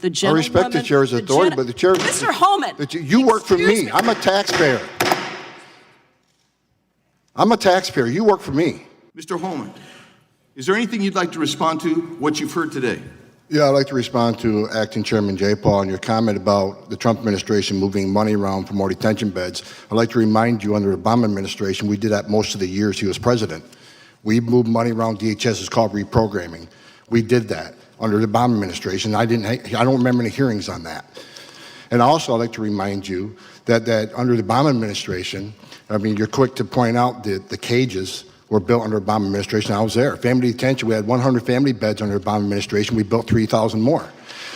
The I gentleman, respect the chair's authority, but the chair... Mr. Holman. You work for me. I'm a taxpayer. I'm a taxpayer. You work for me. Mr. Holman, is there anything you'd like to respond to what you've heard today? Yeah, I'd like to respond to Acting Chairman J. Paul and your comment about the Trump administration moving money around for more detention beds. I'd like to remind you, under the Obama administration, we did that most of the years he was president. We moved money around. DHS is called reprogramming. We did that under the Obama administration. I don't remember any hearings on that. And also, I'd like to remind you that under the Obama administration, I mean, you're quick to point out that the cages were built under Obama administration. I was there. Family detention, we had 100 family beds under Obama administration. We built 3,000 more.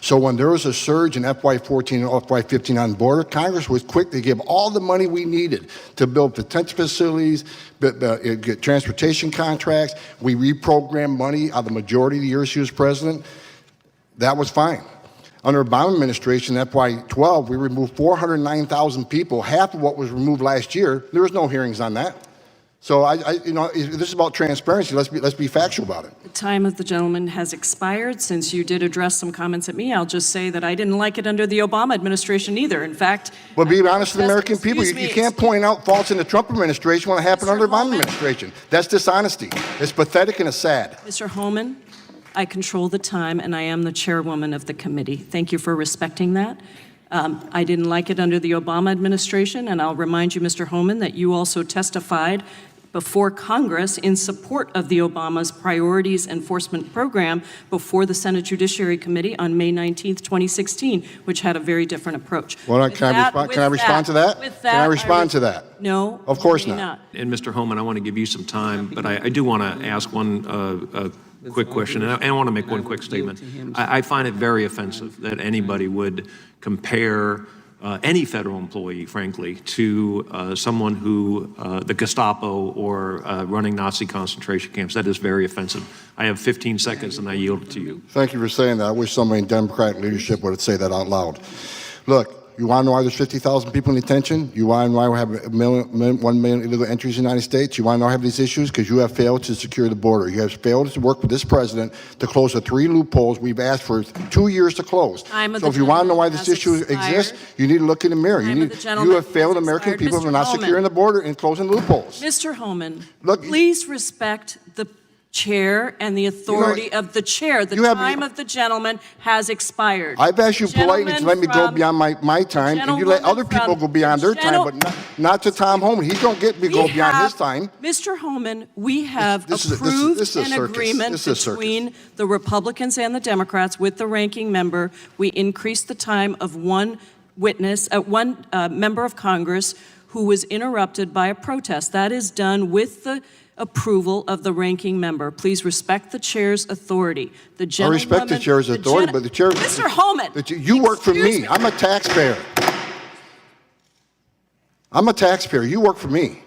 So when there was a surge in FY14 and FY15 on the border, Congress was quick to give all the money we needed to build detention facilities, get transportation contracts. We reprogrammed money out of the majority of the years she was president. That was fine. Under Obama administration, FY12, we removed 409,000 people, half of what was removed last year. There was no hearings on that. So this is about transparency. Let's be factual about it. The time of the gentleman has expired. Since you did address some comments at me, I'll just say that I didn't like it under the Obama administration either. In fact, well, be honest with the American people. You can't point out faults in the Trump administration when it happened under the Obama administration. That's dishonesty. It's pathetic and it's sad. Mr. Holman, I control the time, and I am the chairwoman of the committee. Thank you for respecting that. I didn't like it under the Obama administration, and I'll remind you, Mr. Holman, that you also testified before Congress in support of the Obama's Priorities Enforcement Program before the Senate Judiciary Committee on May 19th, 2016, which had a very different approach. Well, can I respond to that? Can I respond to that? No. Of course not. And Mr. Holman, I want to give you some time, but I do want to ask one quick question, and I want to make one quick statement. I find it very offensive that anybody would compare any federal employee, frankly, to someone who, the Gestapo or running Nazi concentration camps. That is very offensive. I have 15 seconds and I yield it to you. Thank you for saying that. I wish somebody in Democratic leadership would say that out loud. Look, you want to know why there's 50,000 people in detention? You want to know why we have 1 million illegal entries in the United States? You want to know why we have these issues? Because you have failed to secure the border. You have failed to work with this president to close the 3 loopholes we've asked for 2 years to close. So if you want to know why this issue exists, you need to look in the mirror. You have failed American people for not securing the border and closing loopholes. Mr. Holman, please respect the chair and the authority of the chair. The time of the gentleman has expired. I've asked you politely to let me go beyond my time, and you let other people go beyond their time, but not to Tom Holman. He don't get to go beyond his time. Mr. Holman, we have approved an agreement between the Republicans and the Democrats with the ranking member. We increased the time of one witness, one member of Congress who was interrupted by a protest. That is done with the approval of the ranking member. Please respect the chair's authority. I respect the chair's authority, but the chair... Mr. Holman! You work for me. I'm a taxpayer. I'm a taxpayer. You work for me.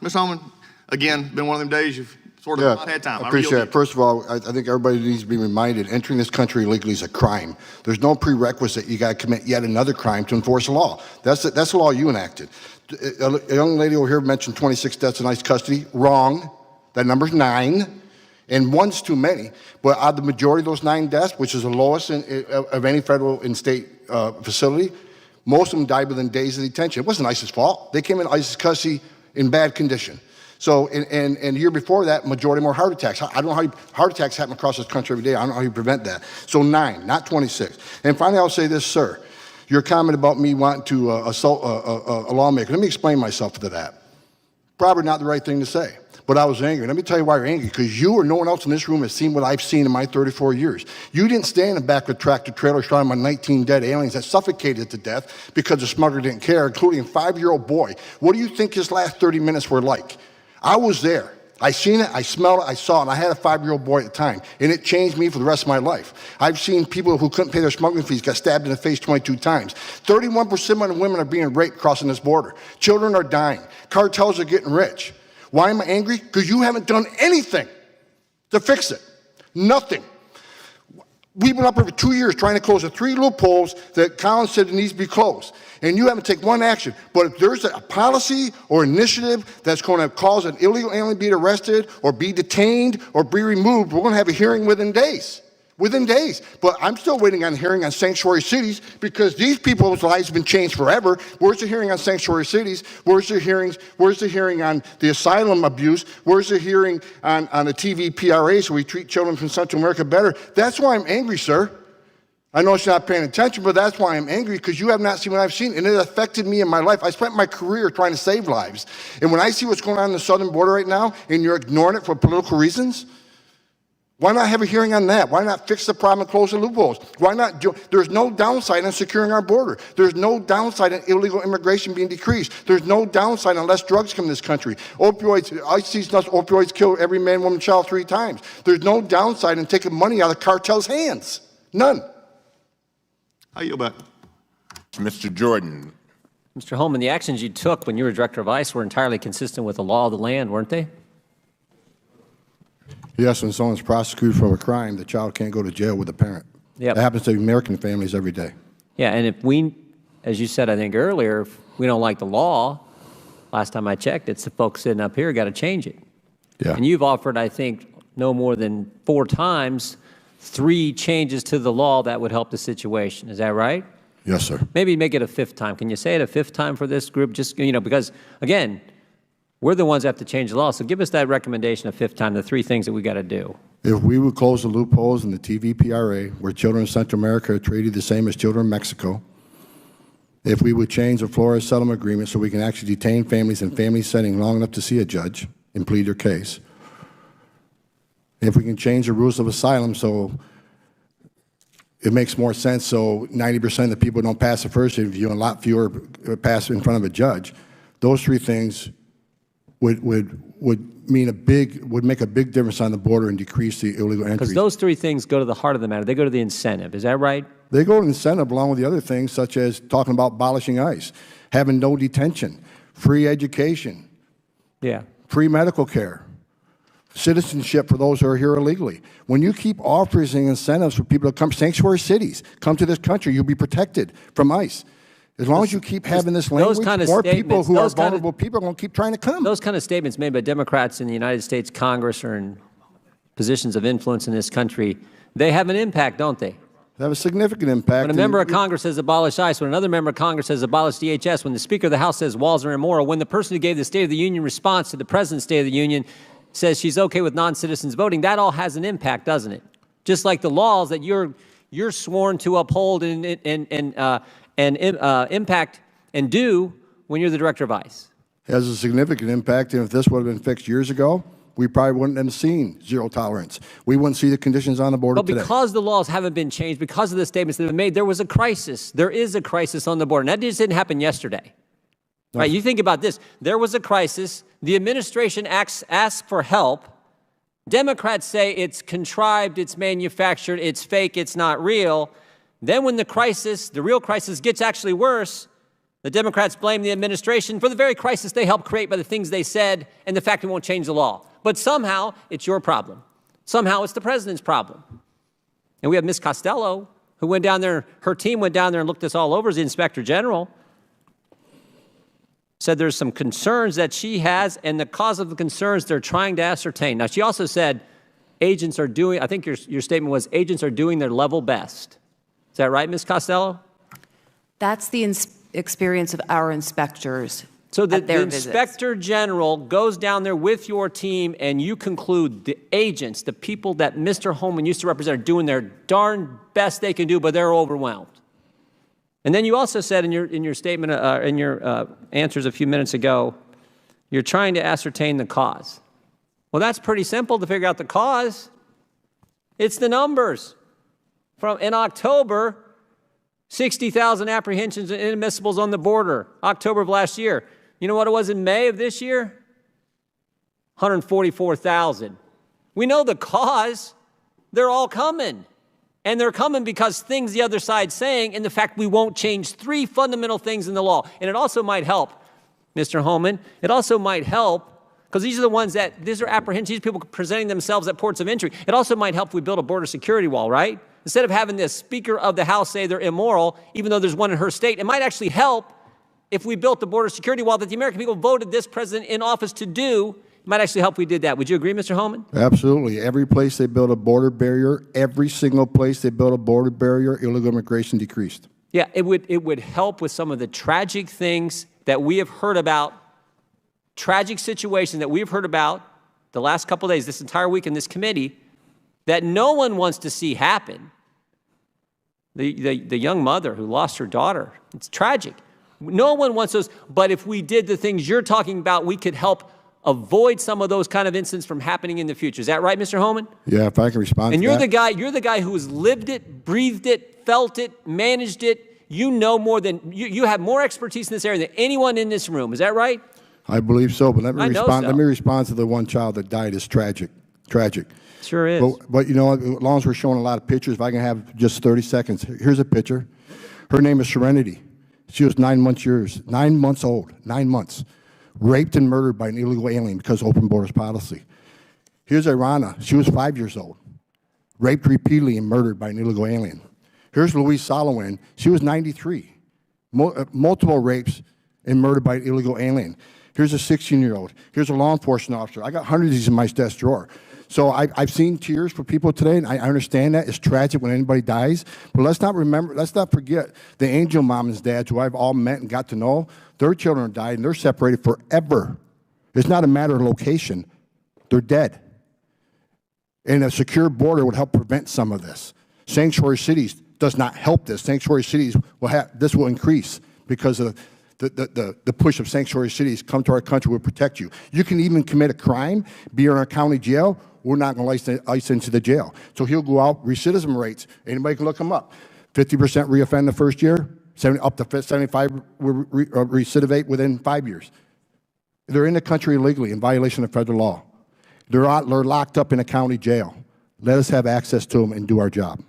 Ms. Holman, again, been one of them days you've sort of not had time. I appreciate it. First of all, I think everybody needs to be reminded, entering this country illegally is a crime. There's no prerequisite. You got to commit yet another crime to enforce the law. That's the law you enacted. A young lady over here mentioned 26 deaths in ICE custody. Wrong. That number's 9, and 1's too many. But out of the majority of those 9 deaths, which is the lowest of any federal and state facility, most of them died within days of detention. It wasn't ICE's fault. They came in ICE's custody in bad condition. So, and the year before that, majority more heart attacks. I don't know how heart attacks happen across this country every day. I don't know how you prevent that. So 9, not 26. And finally, I'll say this, sir. Your comment about me wanting to assault a lawmaker. Let me explain myself to that. Probably not the right thing to say, but I was angry. Let me tell you why you're angry, because you or no one else in this room has seen what I've seen in my 34 years. You didn't stand in the back of a tractor trailer shouting about 19 dead aliens that suffocated to death because the smuggler didn't care, including a 5-year-old boy. What do you think his last 30 minutes were like? I was there. I seen it, I smelled it, I saw it, and I had a 5-year-old boy at the time, and it changed me for the rest of my life. I've seen people who couldn't pay their smuggling fees got stabbed in the face 22 times. 31% of women are being raped crossing this border. Children are dying. Cartels are getting rich. Why am I angry? Because you haven't done anything to fix it. Nothing. We've been up here for 2 years trying to close the 3 loopholes that Collins said needs to be closed. And you haven't taken one action. But if there's a policy or initiative that's going to cause an illegal alien to be arrested or be detained or be removed, we're going to have a hearing within days. within days. But I'm still waiting on hearing on sanctuary cities because these people's lives have been changed forever. Where's the hearing on sanctuary cities? Where's the hearings? Where's the hearing on the asylum abuse? Where's the hearing on the TV PRA so we treat children from Central America better? That's why I'm angry, sir. I know it's not paying attention, but that's why I'm angry, because you have not seen what I've seen, and it affected me in my life. I spent my career trying to save lives. And when I see what's going on the southern border right now, and you're ignoring it for political reasons, why not have a hearing on that? Why not fix the problem and close the loopholes? Why not there's no downside on securing our border. There's no downside on illegal immigration being decreased. There's no downside on less drugs come to this country. Opioids, I see opioids kill every man, woman, child 3 times. There's no downside in taking money out of cartels' hands. None. I yield back. Mr. Jordan. Mr. Holman, the actions you took when you were director of ICE were entirely consistent with the law of the land, weren't they? Yes, when someone's prosecuted for a crime, the child can't go to jail with the parent. Yep. That happens to American families every day. Yeah, and if we, as you said, I think earlier, if we don't like the law, last time I checked, it's the folks sitting up here got to change it. Yeah. And you've offered, I think, no more than 4 times 3 changes to the law that would help the situation. Is that right? Yes, sir. Maybe make it a 5th time. Can you say it a 5th time for this group? Just, because, again, we're the ones that have to change the law. So give us that recommendation a 5th time, the 3 things that we got to do. If we would close the loopholes in the TVPRA, where children in Central America are treated the same as children in Mexico, if we would change the Flores settlement agreement so we can actually detain families in family setting long enough to see a judge and plead their case, if we can change the rules of asylum so it makes more sense so 90% of the people don't pass the first interview and a lot fewer pass in front of a judge, those 3 things would make a big difference on the border and decrease the illegal entry. Because those 3 things go to the heart of the matter. They go to the incentive. Is that right? They go to incentive along with the other things, such as talking about abolishing ICE, having no detention, free education, Yeah. free medical care, citizenship for those who are here illegally. When you keep offering incentives for people to come, sanctuary cities, come to this country, you'll be protected from ICE. As long as you keep having this language, more people who are vulnerable people are going to keep trying to come. Those kind of statements made by Democrats in the United States Congress or in positions of influence in this country, they have an impact, don't they? They have a significant impact. When a member of Congress says abolish ICE, when another member of Congress says abolish DHS, when the Speaker of the House says walls are immoral, when the person who gave the State of the Union response to the President's State of the Union says she's okay with non-citizens voting, that all has an impact, doesn't it? Just like the laws that you're sworn to uphold and impact and do when you're the director of ICE. It has a significant impact, and if this would have been fixed years ago, we probably wouldn't have seen zero tolerance. We wouldn't see the conditions on the border But today. because the laws haven't been changed, because of the statements that have been made, there was a crisis. There is a crisis on the border. And that just didn't happen yesterday. No. Right? You think about this. There was a crisis. The administration asks for help. Democrats say it's contrived, it's manufactured, it's fake, it's not real. Then when the crisis, the real crisis, gets actually worse, the Democrats blame the administration for the very crisis they helped create by the things they said and the fact it won't change the law. But somehow it's your problem. Somehow it's the president's problem. And we have Ms. Costello, who went down there, her team went down there and looked this all over as the inspector general, said there's some concerns that she has, and the cause of the concerns they're trying to ascertain. Now, she also said agents are doing, I think your statement was, agents are doing their level best. Is that right, Ms. Costello? That's the experience of our inspectors. So the visits. inspector general goes down there with your team, and you conclude the agents, the people that Mr. Holman used to represent, are doing their darn best they can do, but they're overwhelmed. And then you also said in your statement, in your answers a few minutes ago, you're trying to ascertain the cause. Well, that's pretty simple to figure out the cause. It's the numbers. In October, 60,000 apprehensions and inadmissibles on the border, October of last year. You know what it was in May of this year? 144,000. We know the cause. They're all coming. And they're coming because things the other side's saying, and the fact we won't change 3 fundamental things in the law. And it also might help, Mr. Holman, it also might help, because these are the ones these are apprehensions, these people presenting themselves at ports of entry. It also might help if we build a border security wall, right? Instead of having the Speaker of the House say they're immoral, even though there's one in her state, it might actually help if we built the border security wall that the American people voted this president in office to do Might actually help if we did that. Would you agree, Mr. Holman? Absolutely. Every place they built a border barrier, every single place they built a border barrier, illegal immigration decreased. Yeah, it would help with some of the tragic things that we have heard about, tragic situations that we've heard about the last couple of days, this entire week in this committee, that no one wants to see happen. The young mother who lost her daughter, it's tragic. No one wants those, but if we did the things you're talking about, we could help avoid some of those kind of incidents from happening in the future. Is that right, Mr. Holman? Yeah, if I can respond And to you're that. you're the guy who has lived it, breathed it, felt it, managed it. You know more than, you have more expertise in this area than anyone in this room. Is that right? I believe so, but let me I know respond. so. Let me respond to the one child that died. It's tragic, tragic. Sure is. But you know, as long as we're showing a lot of pictures, if I can have just 30 seconds. Here's a picture. Her name is Serenity. She was 9 months old, 9 months, raped and murdered by an illegal alien because of open borders policy. Here's Irana. She was 5 years old, raped repeatedly and murdered by an illegal alien. Here's Louise Solowin. She was 93, multiple rapes and murdered by an illegal alien. Here's a 16-year-old. Here's a law enforcement officer. I got hundreds of these in my desk drawer. So I've seen tears for people today, and I understand that. It's tragic when anybody dies. But let's not forget the angel moms and dads who I've all met and got to know. Their children died, and they're separated forever. It's not a matter of location. They're dead. And a secure border would help prevent some of this. Sanctuary cities does not help this. Sanctuary cities this will increase because of the push of sanctuary cities. Come to our country, we'll protect you. You can even commit a crime, be in our county jail. We're not going to ice into the jail. So he'll go out, recidivism rates, anybody can look them up. 50% reoffend the first year, up to 75 recidivate within 5 years. They're in the country illegally in violation of federal law. They're locked up in a county jail. Let us have access to them and do our job.